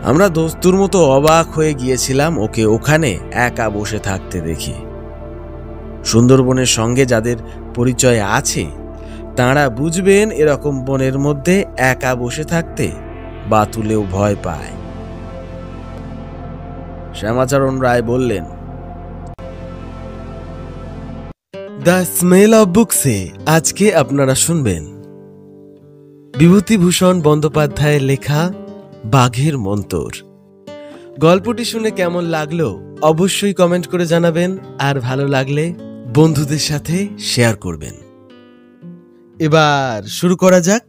আমরা দস্তুর মতো অবাক হয়ে গিয়েছিলাম ওকে ওখানে একা বসে থাকতে দেখে। সুন্দরবনের সঙ্গে যাদের পরিচয় আছে তাঁরা বুঝবেন এরকম বনের মধ্যে একা বসে থাকতে বাতুলেও ভয় পায়। শ্যামাচরণ রায় বললেন, দ্য স্মেল অব বুকসে আজকে আপনারা শুনবেন বিভূতিভূষণ বন্দ্যোপাধ্যায়ের লেখা বাঘের মন্তর। গল্পটি শুনে কেমন লাগলো অবশ্যই কমেন্ট করে জানাবেন, আর ভালো লাগলে বন্ধুদের সাথে শেয়ার করবেন। এবার শুরু করা যাক।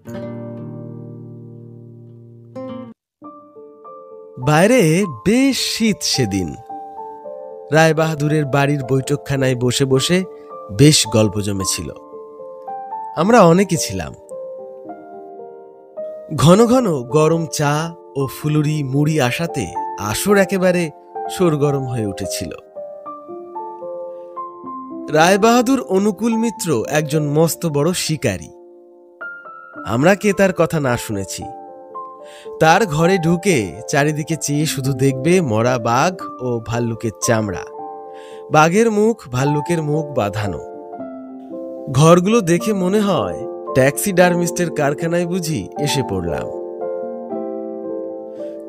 বাইরে বেশ শীত সেদিন। রায়বাহাদুরের বাড়ির বৈঠকখানায় বসে বসে বেশ গল্প জমেছিল। আমরা অনেকে ছিলাম। ঘন ঘন গরম চা ও ফুলুরি মুড়ি আসাতে আসর একেবারে সরগরম হয়ে উঠেছিল। রায়বাহাদুর অনুকূল মিত্র একজন মস্ত বড় শিকারী। আমরা কে তার কথা না শুনেছি। তার ঘরে ঢুকে চারিদিকে চেয়ে শুধু দেখবে মরা বাঘ ও ভাল্লুকের চামড়া, বাঘের মুখ ভাল্লুকের মুখ বাঁধানো। ঘরগুলো দেখে মনে হয় ট্যাক্সিডারমিস্টের কারখানায় বুঝি এসে পড়লাম।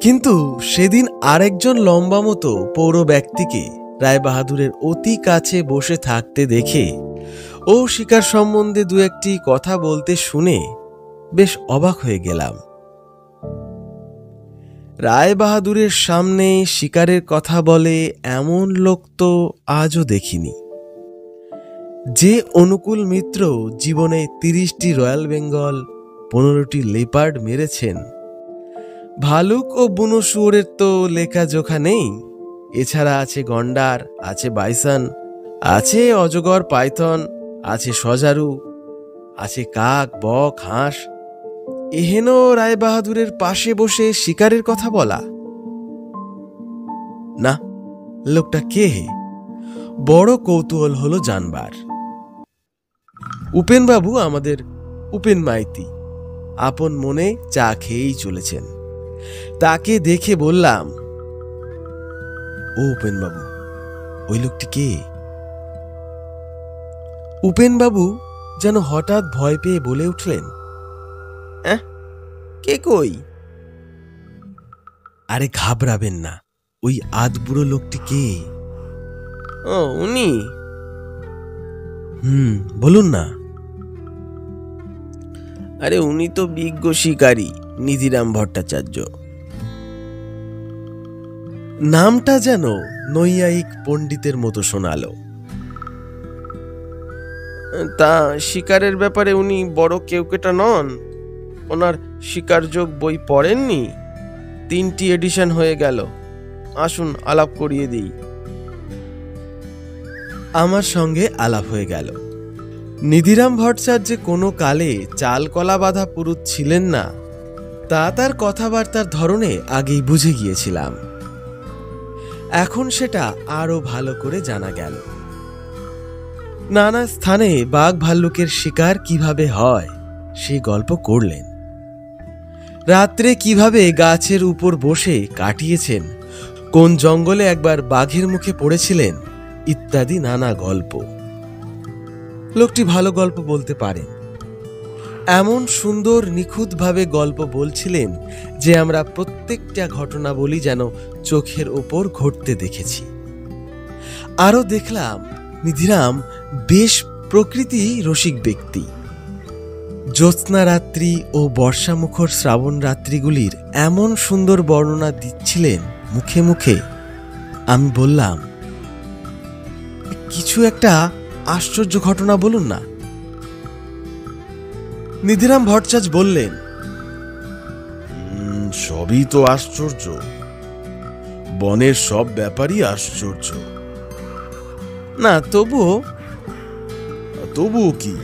কিন্তু সেদিন আরেকজন লম্বা মতো পৌর ব্যক্তিকে রায়বাহাদুরের অতি কাছে বসে থাকতে দেখে ও শিকার সম্বন্ধে দু একটি কথা বলতে শুনে বেশ অবাক হয়ে গেলাম। রায়বাহাদুরের সামনে শিকারের কথা বলে এমন লোক তো আজও দেখিনি। যে অনুকূল মিত্র জীবনে 30টি রয়্যাল বেঙ্গল, 15টি লেপার্ড মেরেছেন, ভালুক ও বুনো শুয়োরের তো লেখা জোখা নেই। এছাড়া আছে গন্ডার, আছে বাইসন, আছে অজগর পাইথন, আছে সজারু, আছে কাক, বক, হাঁস। এহেন রায়বাহাদুরের পাশে বসে শিকারের কথা বলা, না, লোকটা কে? বড় কৌতূহল হলো জানবার। উপেনবাবু, আমাদের উপেন মাইতি, আপন মনে চা খেয়েই চলেছেন। তাকে দেখে বললাম, ও উপেনবাবু, ওই লোকটি কে? উপেনবাবু যেন হঠাৎ ভয় পেয়ে বলে উঠলেন, কে কই? আরে ঘাবড়াবেন না, ওই আধবুড়ো লোকটি কে? ও উনি? বলুন না। আরে উনি তো বিজ্ঞ শিকারী নিধিরাম ভট্টাচার্য। নামটা যেন নৈয়ায়িক পণ্ডিতের মতো শোনালো। তা শিকারের ব্যাপারে উনি বড় কেউকেটা নন? ওনার শিকারযোগ বই পড়েননি? 3টি এডিশন হয়ে গেল। আসুন আলাপ করিয়ে দিই। আমার সঙ্গে আলাপ হয়ে গেল। নিধিরাম ভট্টাচার্য কোনো কালে চাল কলা বাঁধা পুরুষ ছিলেন না, তা তার কথাবার্তার ধরনে আগেই বুঝে গিয়েছিলাম। এখন সেটা আরো ভালো করে জানা গেল। নানা স্থানে বাঘ ভাল্লুকের শিকার কিভাবে হয় সে গল্প করলেন। রাত্রে কিভাবে গাছের উপর বসে কাটিয়েছেন, কোন জঙ্গলে একবার বাঘের মুখে পড়েছিলেন, ইত্যাদি নানা গল্প। লোকটি ভালো গল্প বলতে পারেন। এমন সুন্দর নিখুঁতভাবে গল্প বলছিলেন যে আমরা প্রত্যেকটা ঘটনা বলি যেন চোখের ওপর ঘটতে দেখেছি। আরো দেখলাম নিধিরাম বেশ প্রকৃতি রসিক ব্যক্তি। জ্যোৎস্না রাত্রি ও বর্ষামুখর শ্রাবণ রাত্রিগুলির এমন সুন্দর বর্ণনা দিচ্ছিলেন মুখে মুখে। আমি বললাম, কিছু একটা আশ্চর্য ঘটনা বলুন না। নিধিরাম ভট্টাচার্য বললেন, সবই তো আশ্চর্য, বনের সব ব্যাপারই আশ্চর্য। না, তবুও কি?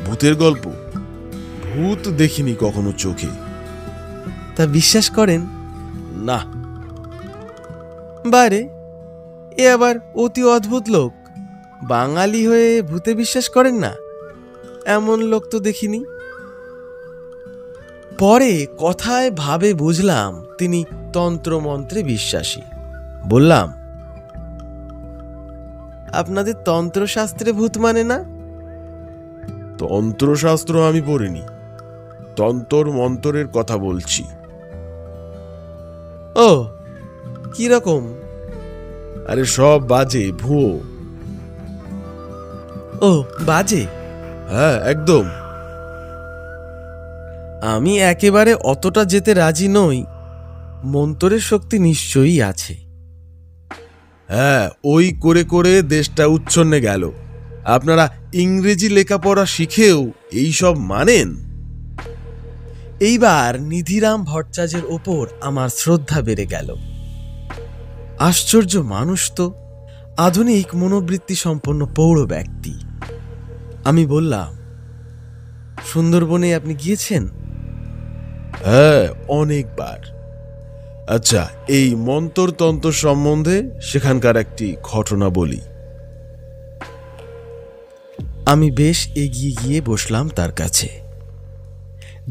ভূতের গল্প? ভূত দেখিনি কখনো চোখে। তা বিশ্বাস করেন না? বারে, এ আবার অতি অদ্ভুত লোক। বাঙালি হয়ে ভূতে বিশ্বাস করেন না, এমন লোক তো দেখিনি। পরে কথায় ভাবে বুঝলাম তিনি তন্ত্রমন্ত্রে বিশ্বাসী। বললাম, আপনাদের তন্ত্রশাস্ত্রে ভূত মানে না? তন্ত্রশাস্ত্র আমি পড়িনি, তন্তর মন্তরের কথা বলছি। ও, কি রকম? আরে সব বাজে, ভুয়ো। ও, বাজে? হ্যাঁ, একদম। আমি একেবারে অতটা যেতে রাজি নই। মন্তরের শক্তি নিশ্চয়ই আছে। হ্যাঁ, ওই করে করে দেশটা উচ্ছন্নে গেল। আপনারা ইংরেজি লেখাপড়া শিখেও এইসব মানেন? এইবার নিধিরাম ভট্টাচার্যের ওপর আমার শ্রদ্ধা বেড়ে গেল। আশ্চর্য মানুষ তো, আধুনিক মনোবৃত্তি সম্পন্ন পৌঢ় ব্যক্তি। আমি বললাম, সুন্দরবনে আপনি গিয়েছেন? হ্যাঁ, অনেকবার। আচ্ছা, এই মন্তরতন্ত্র সম্বন্ধে সেখানকার একটি ঘটনা বলি। আমি বেশ এগিয়ে গিয়ে বসলাম তার কাছে।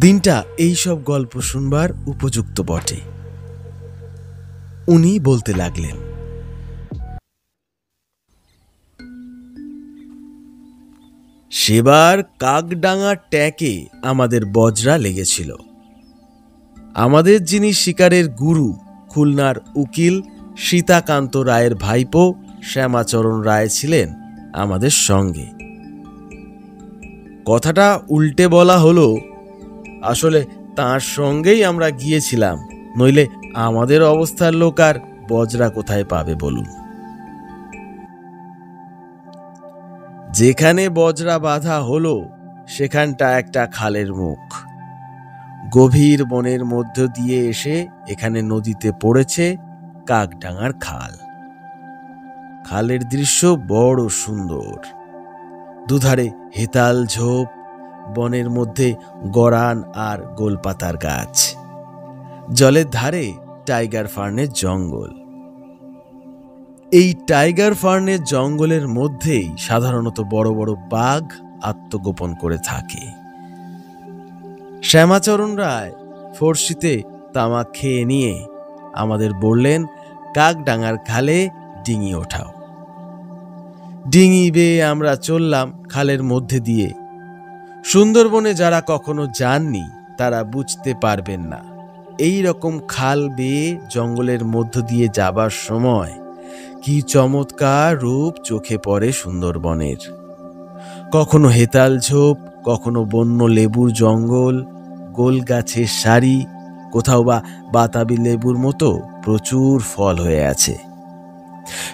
দিনটা এইসব গল্প শুনবার উপযুক্ত বটে। উনি বলতে লাগলেন, সেবার কাকডাঙ্গা ট্যাকে আমাদের বজরা লেগেছিল। আমাদের যিনি শিকারের গুরু, খুলনার উকিল সীতাকান্ত রায়ের ভাইপো শ্যামাচরণ রায় ছিলেন আমাদের সঙ্গে। কথাটা উল্টে বলা হলো, আসলে তাঁর সঙ্গেই আমরা গিয়েছিলাম, নইলে আমাদের অবস্থার লোক আর বজরা কোথায় পাবে বলুন। যেখানে বজরা বাঁধা হলো সেখানটা একটা খালের মুখ। গভীর বনের মধ্য দিয়ে এসে এখানে নদীতে পড়েছে কাকডাঙ্গার খাল। খালের দৃশ্য বড় সুন্দর। দুধারে হেতাল ঝোপ, বনের মধ্যে গরান আর গোলপাতার গাছ, জলের ধারে টাইগার ফার্নের জঙ্গল। এই টাইগার ফার্নের জঙ্গলের মধ্যেই সাধারণত বড় বড় বাঘ আত্মগোপন করে থাকে। শ্যামাচরণ রায় ফর্সিতে তামাক খেয়ে নিয়ে আমাদের বললেন, কাকডাঙ্গার খালে ডিঙি ওঠাও। ডিঙি বেয়ে আমরা চললাম খালের মধ্যে দিয়ে। সুন্দরবনে যারা কখনো যাননি তারা বুঝতে পারবেন না, এই রকম খাল বেয়ে জঙ্গলের মধ্য দিয়ে যাবার সময় কি চমৎকার রূপ চোখে পড়ে সুন্দরবনের। কখনো হেতাল ঝোপ, কখনো বন্য লেবুর জঙ্গল, গোল গাছের সারি, কোথাও বা বাতাবি লেবুর মতো প্রচুর ফল হয়ে আছে,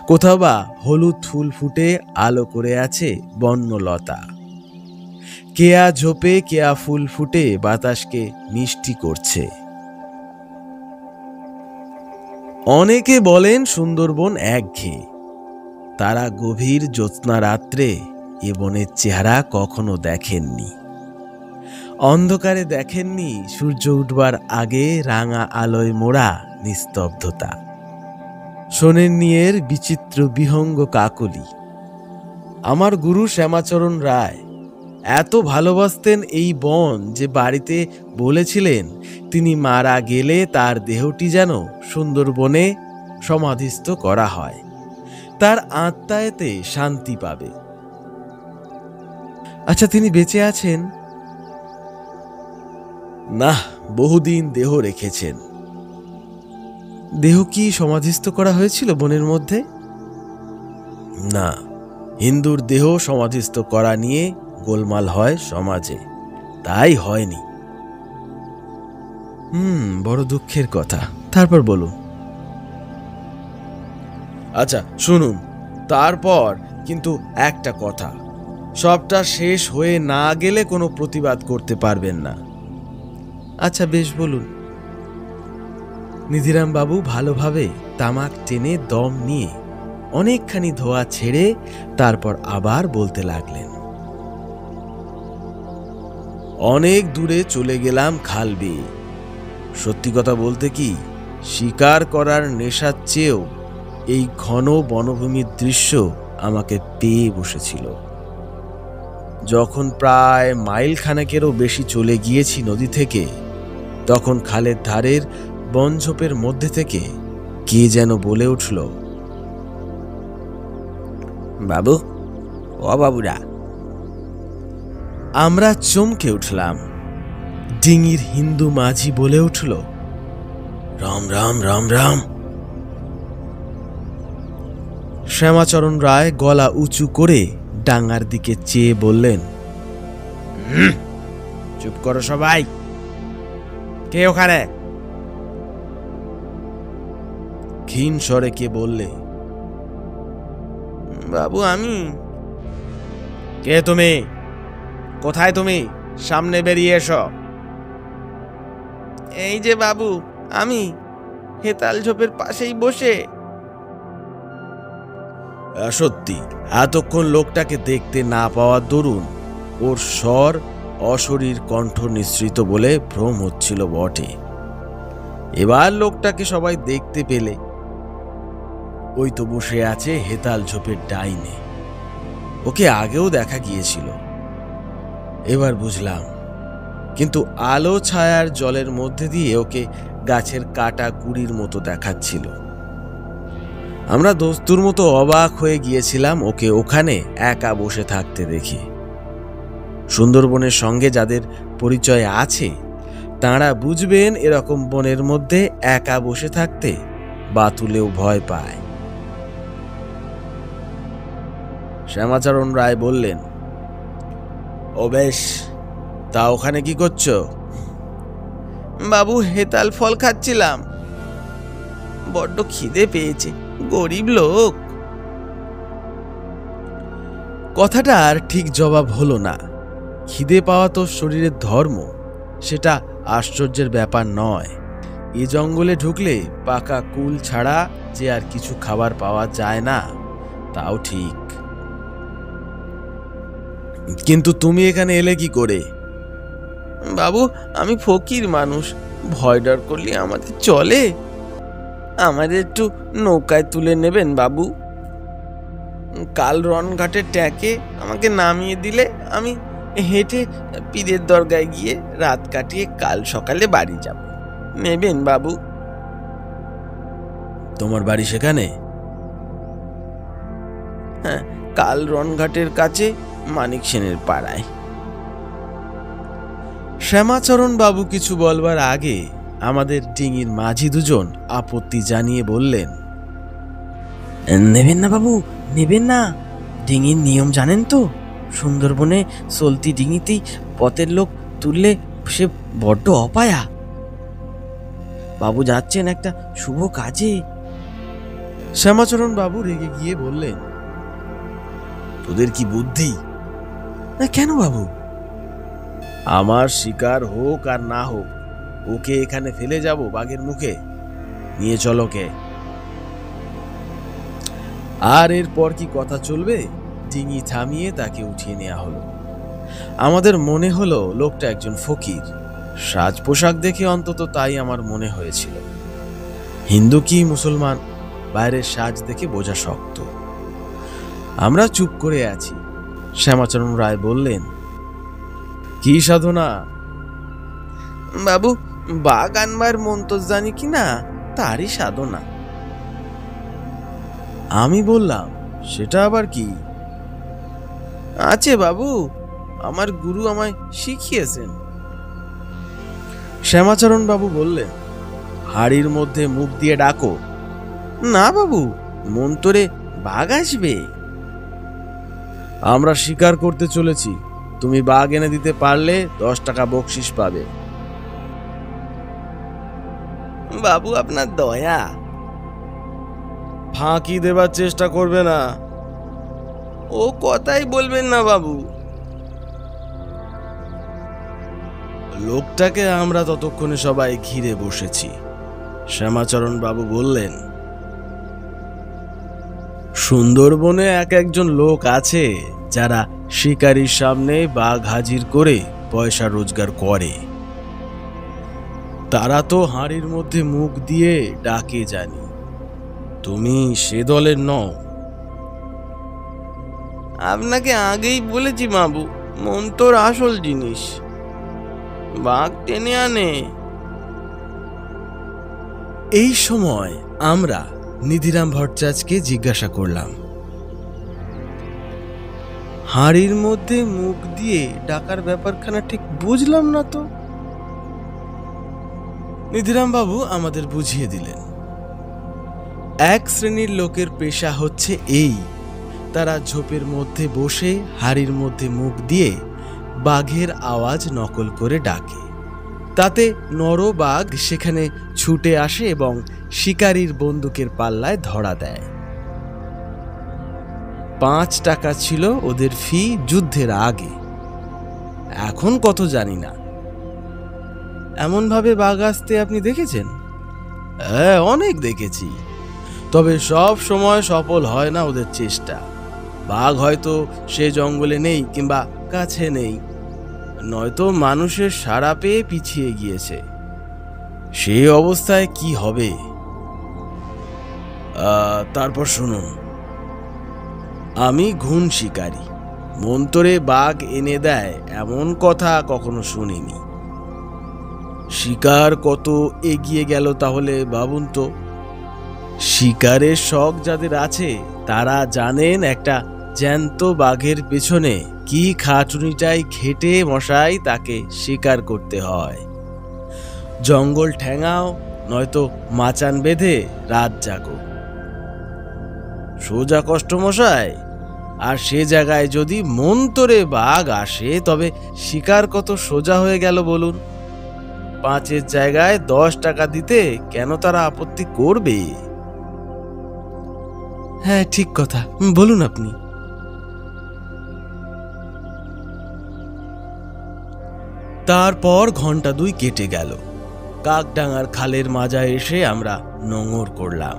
কোথাও বা হলুদ ফুল ফুটে আলো করে আছে বন্যলতা। কেয়া ঝোপে কেয়া ফুল ফুটে বাতাসকে মিষ্টি করছে। অনেকে বলেন সুন্দরবন একঘেয়ে। তারা গভীর জ্যোৎস্না রাত্রে এ বনের চেহারা কখনো দেখেননি। অন্ধকারে দেখেননি সূর্য উঠবার আগে রাঙা আলোয় মোড়া নিস্তব্ধতা, শোনেননি এর বিচিত্র বিহঙ্গ কাকলি। আমার গুরু শ্যামাচরণ রায় এত ভালোবাসতেন এই বন যে বাড়িতে বলেছিলেন তিনি মারা গেলে তার দেহটি যেন সুন্দরবনে সমাধিস্থ করা হয়, তার আত্মা এতে শান্তি পাবে। আচ্ছা, তিনি বেঁচে আছেন? না, বহুদিন দেহ রেখেছেন। দেহ কি সমাধিস্থ করা হয়েছিল বনের মধ্যে? না, হিন্দুর দেহ সমাধিস্থ করা নিয়ে গোলমাল হয় সমাজে, তাই হয়নি। বড় দুঃখের কথা। তারপর বলুন। আচ্ছা শুনুন, তারপর কিন্তু একটা কথা, সবটা শেষ হয়ে না গেলে কোনো প্রতিবাদ করতে পারবেন না। আচ্ছা বেশ, বলুন। নিধিরাম বাবু ভালোভাবে তামাক টেনে দম নিয়ে অনেকখানি ধোয়া ছেড়ে তারপর আবার বলতে লাগলেন, অনেক দূরে চলে গেলাম খাল বেয়ে। সত্যি কথা বলতে কি, শিকার করার নেশার চেয়েও এই ঘন বনভূমির দৃশ্য আমাকে পেয়ে বসেছিল। যখন প্রায় মাইল খানেকেরও বেশি চলে গিয়েছি নদী থেকে, তখন খালের ধারের বনঝোপের মধ্যে থেকে কে যেন বলে উঠল, বাবু, ও বাবুরা। আমরা চমকে উঠলাম। ডিঙির হিন্দু মাঝি বলে উঠল, রাম রাম রাম রাম। শ্যামাচরণ রায় গলা উঁচু করে ডাঙ্গার দিকে চেয়ে বললেন, চুপ করো সবাই, কে ওখানে? ক্ষীণ স্বরে কে বললে, বাবু আমি। কে তুমি? কোথায় তুমি? সামনে বেরিয়ে এসো। এই যে বাবু, আমি হেতাল ঝোপের পাশেই বসে। সত্যি এতক্ষণ লোকটাকে দেখতে না পাওয়ার দরুন ওর স্বর অশরীর কণ্ঠ নিঃসৃত বলে ভ্রম হচ্ছিল বটে। এবার লোকটাকে সবাই দেখতে পেলে। ওই তো বসে আছে হেতাল ঝোপের ডাইনে। ওকে আগেও দেখা গিয়েছিল, এবার বুঝলাম। কিন্তু আলো ছায়ার জলের মধ্যে দিয়ে ওকে গাছের কাটা কুড়ির মতো দেখাচ্ছিল। আমরা দস্তুর মতো অবাক হয়ে গিয়েছিলাম ওকে ওখানে একা বসে থাকতে দেখে। সুন্দরবনের সঙ্গে যাদের পরিচয় আছে তাঁরা বুঝবেন এরকম বনের মধ্যে একা বসে থাকতে বাতুলেও ভয় পায়। শ্যামাচরণ রায় বললেন, ও বেশ, তা ওখানে কি করছো? বাবু, হেতাল ফল খাচ্ছিলাম, বড্ড খিদে পেয়েছে, গরিব লোক। কথাটা আর ঠিক জবাব হলো না। খিদে পাওয়া তো শরীরের ধর্ম, সেটা আশ্চর্যের ব্যাপার নয়। এ জঙ্গলে ঢুকলে পাকা কুল ছাড়া যে আর কিছু খাবার পাওয়া যায় না, তাও ঠিক। কিন্তু তুমি এখানে এলে কি করে? বাবু, আমি ফকির মানুষ, ভয় ডর করলে আমাদের চলে। আমাদের একটু নৌকায় তুলে নেবেন বাবু। কাল রনঘাটের ট্যাঁকে আমাকে নামিয়ে দিলে আমি হেঁটে পীরের দরগায় গিয়ে রাত কাটিয়ে কাল সকালে বাড়ি যাব। নেবেন বাবু? তোমার বাড়ি সেখানে? হ্যাঁ, কাল রনঘাটের কাছে মানিক সেনের পাড়ায়। শ্যামাচরণ বাবু কিছু বলবার আগে আমাদের ডিঙির মাঝি দুজন আপত্তি জানিয়ে বললেন, নেবেন না বাবু, নেবেন না। ডিঙির নিয়ম জানেন তো, সুন্দরবনে চলতি ডিঙিতেই পথের লোক তুললে সে বড্ড অপায়া। বাবু যাচ্ছেন একটা শুভ কাজে। শ্যামাচরণ বাবু রেগে গিয়ে বললেন, তোদের কি বুদ্ধি? না কেন বাবু? আমার শিকার হোক আর না হোক, ওকে এখানে ফেলে যাব বাঘের মুখে? নিয়ে চলো কে। আর এরপর কি কথা চলবে? ডিঙি থামিয়ে তাকে উঠিয়ে নেওয়া হলো। আমাদের মনে হলো লোকটা একজন ফকির। সাজ পোশাক দেখে অন্তত তাই আমার মনে হয়েছিল। হিন্দু কি মুসলমান, বাইরের সাজ দেখে বোঝা শক্ত। আমরা চুপ করে আছি। শ্যামাচরণ রায় বললেন, কি সাধনা? বাবু, বাঘ আনবার মন্তর জানি কিনা, তারই সাধনা। আমি বললাম, সেটা আবার কি? আছে বাবু, আমার গুরু আমায় শিখিয়েছেন। শ্যামাচরণ বাবু বললেন, হাড়ির মধ্যে মুখ দিয়ে ডাকো। না বাবু, মন্তরে বাঘ আসবে। আমরা শিকার করতে চলেছি, তুমি বাঘ এনে দিতে পারলে 10 টাকা বকশিস পাবে। বাবু, আপনার দয়া। ফাঁকি দেবার চেষ্টা করবে না। ও কথাই বলবেন না বাবু। লোকটাকে আমরা ততক্ষণে সবাই ঘিরে বসেছি। শ্যামাচরণ বাবু বললেন, সুন্দরবনে এক একজন লোক আছে যারা শিকারীর সামনে বাঘ হাজির করে পয়সা রোজগার করে। তারা তো হাঁড়ির মধ্যে মুখ দিয়ে ডাকে জানি। তুমি সে দলের নও। আপনাকে আগেই বলেছি বাবু, মন্তর আসল জিনিস। বাঘ টেনে আনে, এই সময় আমরা নিধিরাম ভট্টাচার্যকে জিজ্ঞাসা করলাম, হাঁড়ির মধ্যে মুখ দিয়ে ডাকার ব্যাপারখানা ঠিক বুঝলাম না তো। নিধিরাম বাবু আমাদের বুঝিয়ে দিলেন, এক শ্রেণীর লোকের পেশা হচ্ছে এই, তারা ঝোপের মধ্যে বসে হাঁড়ির মধ্যে মুখ দিয়ে বাঘের আওয়াজ নকল করে ডাকে। তাতে নরবাঘ সেখানে ছুটে আসে এবং শিকারীর বন্দুকের পাল্লায় ধরা দেয়। 5 টাকা ছিল ওদের ফি যুদ্ধের আগে, এখন কত জানি না। এমন ভাবে বাঘ আসতে আপনি দেখেছেন? হ্যাঁ, অনেক দেখেছি, তবে সব সময় সফল হয় না ওদের চেষ্টা। বাঘ হয়তো সে জঙ্গলে নেই কিংবা কাছে নেই, নয়তো মানুষের সাড়া পেয়ে পিছিয়ে গিয়েছে। সেই অবস্থায় কি হবে? তারপর শুনুন, আমি ঘুণ শিকারী, মন্তরে বাঘ এনে দেয় এমন কথা কখনো শুনিনি। শিকার কত এগিয়ে গেল তাহলে ভাবুন তো। শিকারের শখ যাদের আছে তারা জানেন একটা জ্যান্ত বাঘের পেছনে কি খাটুনিটাই খেটে মশাই তাকে শিকার করতে হয়। জঙ্গল ঠেঙাও, নয়তো মাচান বেঁধে রাত জাগো, সোজা কষ্ট মশাই। আর সে জায়গায় যদি মন্তরে বাঘ আসে তবে শিকার কত সোজা হয়ে গেল বলুন। 5-এর জায়গায় 10 টাকা দিতে কেন তারা আপত্তি করবে? হ্যাঁ, ঠিক কথা, বলুন আপনি। তারপর ঘন্টা 2 কেটে গেল। কাকডাঙ্গার খালের মাজায় এসে আমরা নোঙর করলাম।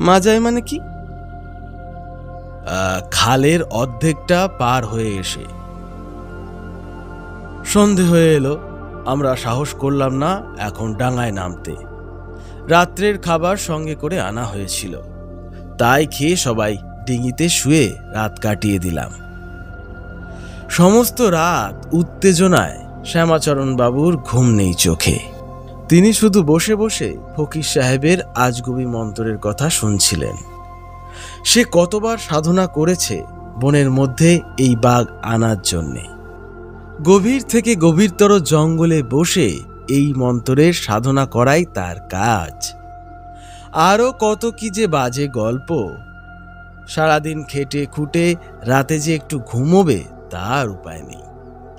মাজায় মানে কি? খালের অর্ধেকটা পার হয়ে এসে। সন্ধে হয়ে এলো, আমরা সাহস করলাম না এখন ডাঙায় নামতে। রাত্রের খাবার সঙ্গে করে আনা হয়েছিল, তাই খেয়ে সবাই ডিঙিতে শুয়ে রাত কাটিয়ে দিলাম। সমস্ত রাত উত্তেজনায় শ্যামাচরণ বাবুর ঘুম নেই চোখে। তিনি শুধু বসে বসে ফকির সাহেবের আজগুবি মন্ত্রের কথা শুনছিলেন। সে কতবার সাধনা করেছে বনের মধ্যে এই বাঘ আনার জন্যে। গভীর থেকে গভীরতর জঙ্গলে বসে এই মন্ত্রের সাধনা করাই তার কাজ। আরো কত কি যে বাজে গল্প। সারাদিন খেটে খুঁটে রাতে যে একটু ঘুমোবে তার উপায় নেই।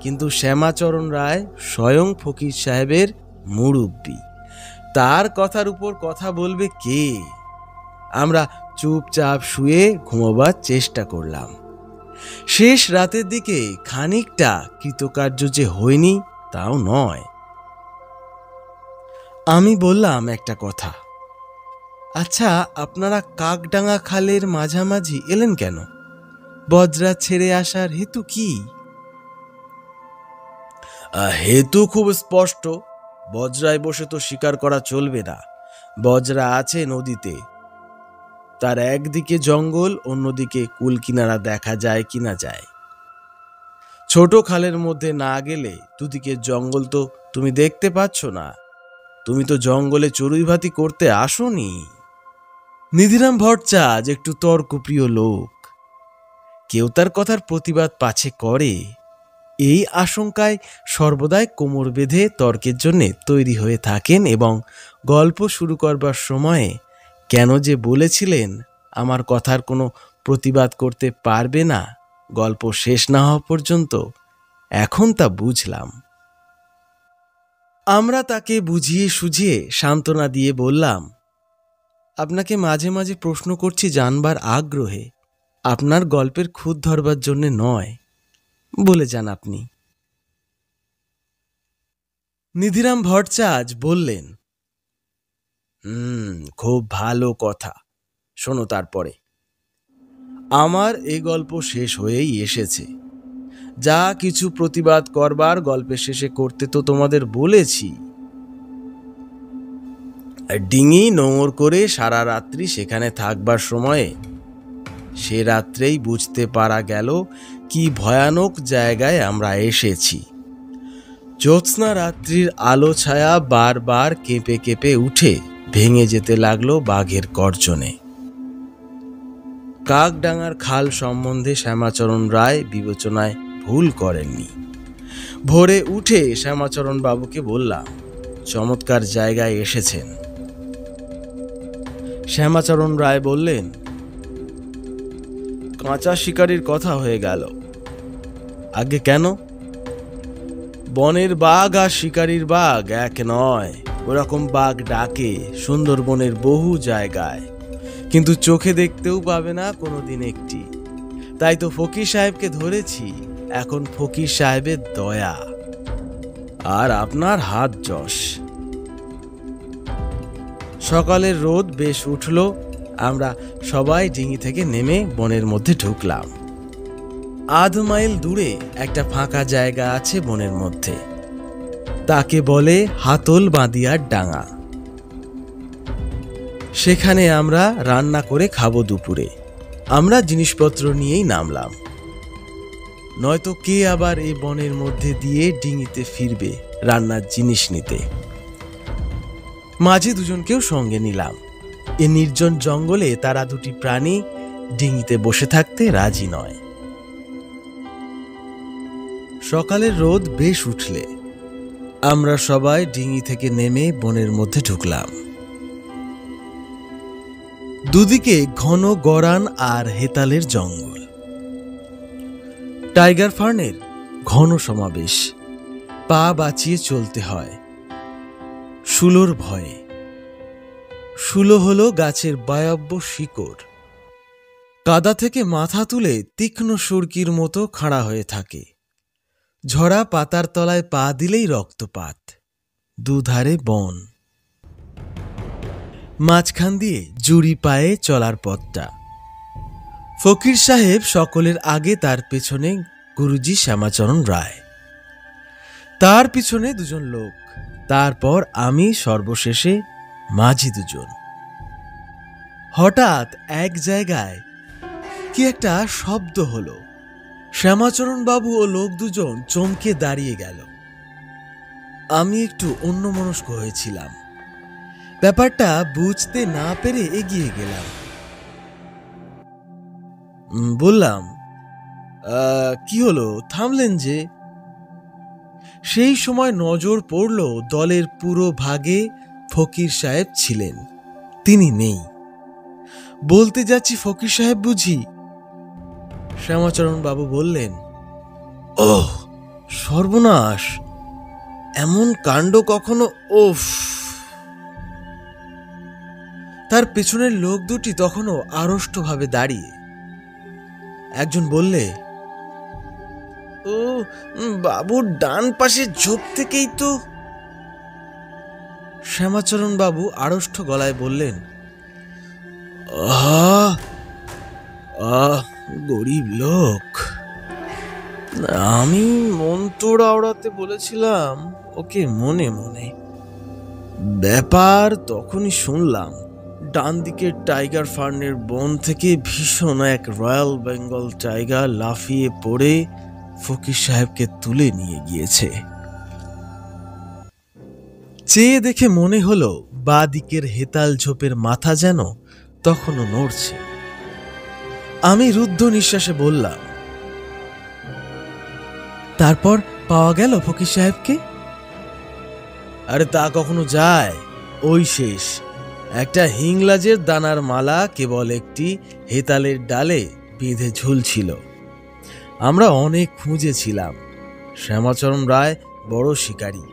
কিন্তু শ্যামাচরণ রায় স্বয়ং ফকির সাহেবের মুরব্বি, তার কথার উপর কথা বলবে কে? আমরা চুপচাপ শুয়ে ঘুমোবার চেষ্টা করলাম। শেষ রাতের দিকে খানিকটা কৃতকার্য যে হয়নি তাও নয়। আমি বললাম একটা কথা, আচ্ছা, আপনারা কাকডাঙ্গা খালের মাঝামাঝি এলেন কেন? বজরা ছেড়ে আসার হেতু কি? হেতু খুব স্পষ্ট। বজরায় বসে তো শিকার করা চলবে না। বজরা আছে নদীতে, তার একদিকে জঙ্গল, অন্যদিকে কুল কিনারা দেখা যায় কিনা যায়। ছোট খালের মধ্যে না গেলে দুদিকে জঙ্গল তো তুমি দেখতে পাচ্ছ না। তুমি তো জঙ্গলে চড়ুইভাতি করতে আসোনি। নিধিরাম ভট্টাচার্য একটু তর্কপ্রিয় লোক, কেউ তার কথার প্রতিবাদ পাছে করে, এই আশঙ্কায় সর্বদাই কোমর বেঁধে তর্কের জন্য তৈরি হয়ে থাকেন এবং গল্প শুরু করবার সময়ে কেন যে বলেছিলেন আমার কথার কোনো প্রতিবাদ করতে পারবে না গল্প শেষ না হওয়া পর্যন্ত, এখন তা বুঝলাম। আমরা তাকে বুঝিয়ে সুঝিয়ে সান্ত্বনা দিয়ে বললাম, আপনাকে মাঝে মাঝে প্রশ্ন করছি জানবার আগ্রহে, আপনার গল্পের খুঁত ধরবার জন্য নয়, বলে যান আপনি। নিধিরাম ভট্টাচার্য বললেন, খুব ভালো কথা, শোনো। তারপরে আমার এই গল্প শেষ হয়েই এসেছে। যা কিছু প্রতিবাদ করবার গল্পের শেষে করতে তো তোমাদের বলেছি। ডিঙি নোঙর করে সারা রাত্রি সেখানে থাকবার সময়ে সে রাত্রেই বুঝতে পারা গেল কি ভয়ানক জায়গায় আমরা এসেছি। জ্যোৎস্না রাত্রির আলো ছায়া বারবার কেঁপে কেঁপে উঠে ভেঙে যেতে লাগলো বাঘের গর্জনে। কাকডাঙ্গার খাল সম্বন্ধে শ্যামাচরণ রায় বিবেচনায় ভুল করেননি। ভোরে উঠে শ্যামাচরণ বাবুকে বললাম, চমৎকার জায়গায় এসেছেন। শ্যামাচরণ রায় বললেন, কাঁচা শিকারির কথা হয়ে গেল। আগে কেন? বনের বাঘ আর শিকারির বাঘ এক নয়। ওরকম বাঘ ডাকে সুন্দরবনের বহু জায়গায়, কিন্তু চোখে দেখতেও পাবে না কোনোদিন একটি। তাই তো ফকির সাহেবকে ধরেছি। এখন ফকির সাহেবের দয়া আর আপনার হাত যশ। সকালের রোদ বেশ উঠল। আমরা সবাই ডিঙি থেকে নেমে বনের মধ্যে ঢুকলাম। আধ মাইল দূরে একটা ফাঁকা জায়গা আছে বনের মধ্যে, তাকে বলে হাতল বাঁধিয়ার ডাঙা। সেখানে আমরা রান্না করে খাবো দুপুরে। আমরা জিনিসপত্র নিয়েই নামলাম, নয়তো কে আবার এই বনের মধ্যে দিয়ে ডিঙিতে ফিরবে রান্নার জিনিস নিতে। মাঝে দুজনকেও সঙ্গে নিলাম। এ নির্জন জঙ্গলে তারা দুটি প্রাণী ডিঙিতে বসে থাকতে রাজি নয়। সকালের রোদ বেশ উঠলে আমরা সবাই ডিঙি থেকে নেমে বনের মধ্যে ঢুকলাম। দুদিকে ঘন গরান আর হেতালের জঙ্গল। টাইগার ফার্নের ঘন সমাবেশ। পা বাঁচিয়ে চলতে হয় শুলোর ভয়ে। শুলো হলো গাছের বায়ব্য শিকড়। কাদা থেকে মাথা তুলে তীক্ষ্ণ সুরকির মতো খাড়া হয়ে থাকে। ঝরা পাতার তলায় পা দিলেই রক্তপাত। দুধারে বন, মাঝখান দিয়ে জুড়ি পায়ে চলার পথটা। ফকির সাহেব সকলের আগে, তার পেছনে গুরুজি শ্যামাচরণ রায়, তার পিছনে দুজন লোক, তারপর আমি, সর্বশেষে মাঝি দুজন। হঠাৎ এক জায়গায় কি একটা শব্দ হলো। শ্যামাচরণ বাবু ও লোক দুজন চমকে দাঁড়িয়ে গেল। আমি একটু অন্যমনস্ক হয়েছিলাম। ব্যাপারটা বুঝতে না পেরে এগিয়ে গেলাম। বললাম, কি হলো, থামলেন যে? সেই সময় নজর পড়ল দলের পুরো ভাগে ফকির সাহেব ছিলেন। তিনি নেই। বলতে যাচ্ছি, ফকির সাহেব বুঝি? শ্যামাচরণ বাবু বললেন, ওহ সর্বনাশ, এমন কাণ্ড কখনো! ওফ! তার পেছনের লোক দুটি তখনও আড়ষ্টভাবে দাঁড়িয়ে। একজন বললে, ও বাবুর ডান পাশের ঝোপ থেকেই তো। শ্যামাচরণ বাবু আড়ষ্ট গলায় বললেন, আহ আহ গরিব লোক, আমি মন্ত্র আওড়াতে বলেছিলাম ওকে মনে মনে। ব্যাপার তখনই শুনলাম ডান দিকের টাইগার ফার্নের বন থেকে ভীষণ এক রয়্যাল বেঙ্গল টাইগার লাফিয়ে পড়ে ফকির সাহেবকে তুলে নিয়ে গিয়েছে। চেয়ে দেখে মনে হলো বাঁ দিকের হেতাল ঝোপের মাথা যেন তখনও নড়ছে। আমি রুদ্ধ নিঃশ্বাসে বললাম, তারপর পাওয়া গেল ফকির সাহেবকে? আরে তা কখনো যায়? ওই শেষ। একটা হিংলাজের দানার মালা কেবল একটি হেতালের ডালে বেঁধে ঝুলছিল। আমরা অনেক খুঁজেছিলাম। শ্যামাচরণ রায় বড় শিকারী,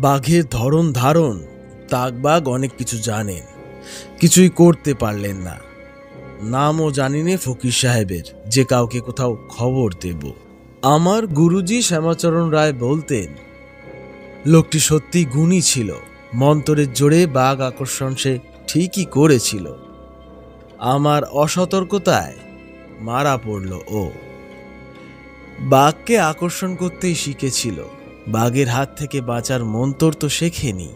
বাঘের ধরন ধারণ, তাকবাগ অনেক কিছু জানেন, কিছুই করতে পারলেন না। নামও জানিনে ফকির সাহেবের, যে কাউকে কোথাও খবর দেব। আমার গুরুজি শ্যামাচরণ রায় বলতেন, লোকটি সত্যি গুণী ছিল। মন্তরের জোরে বাঘ আকর্ষণ সে ঠিকই করেছিল। আমার অসতর্কতায় মারা পড়ল ও। বাঘকে আকর্ষণ করতেই শিখেছিল, বাঘের হাত থেকে বাঁচার মন্তর তো শেখেনি।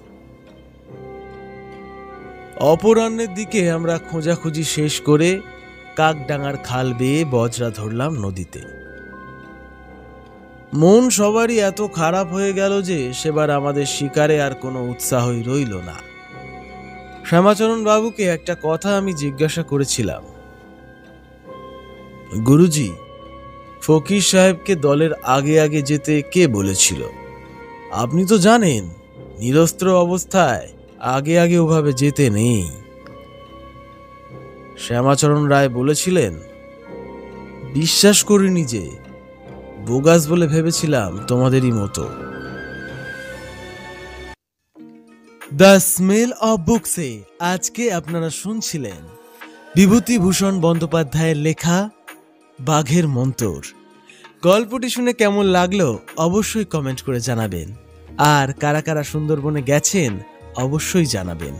অপরাহ্নের দিকে আমরা খোঁজাখুঁজি শেষ করে কাকডাঙ্গার খাল বেয়ে বজরা ধরলাম নদীতে। মন সবারই এত খারাপ হয়ে গেল যে সেবার আমাদের শিকারে আর কোনো উৎসাহই রইল না। শ্যামাচরণ বাবুকে একটা কথা আমি জিজ্ঞাসা করেছিলাম, গুরুজি, ফকির সাহেবকে দলের আগে আগে যেতে কে বলেছিল? আপনি তো জানেন নিরস্ত্র অবস্থায় আগে আগে ওভাবে যেতে নেই। শ্যামাচরণ রায় বলেছিলেন, বিশ্বাস করিনি যে, বোগাস বলে ভেবেছিলাম তোমাদেরই মতো। দ্য স্মেল অফ বুকসে আজকে আপনারা শুনছিলেন বিভূতিভূষণ বন্দ্যোপাধ্যায়ের লেখা বাঘের মন্তর। গল্পটি শুনে কেমন লাগলো অবশ্যই কমেন্ট করে জানাবেন, আর কারা কারা সুন্দরবনে গেছেন অবশ্যই জানাবেন।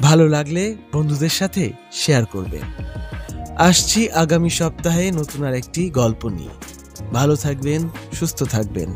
ভালো লাগলে বন্ধুদের সাথে শেয়ার করবেন। আসছি আগামী সপ্তাহে নতুন আর একটি গল্প নিয়ে। ভালো থাকবেন, সুস্থ থাকবেন।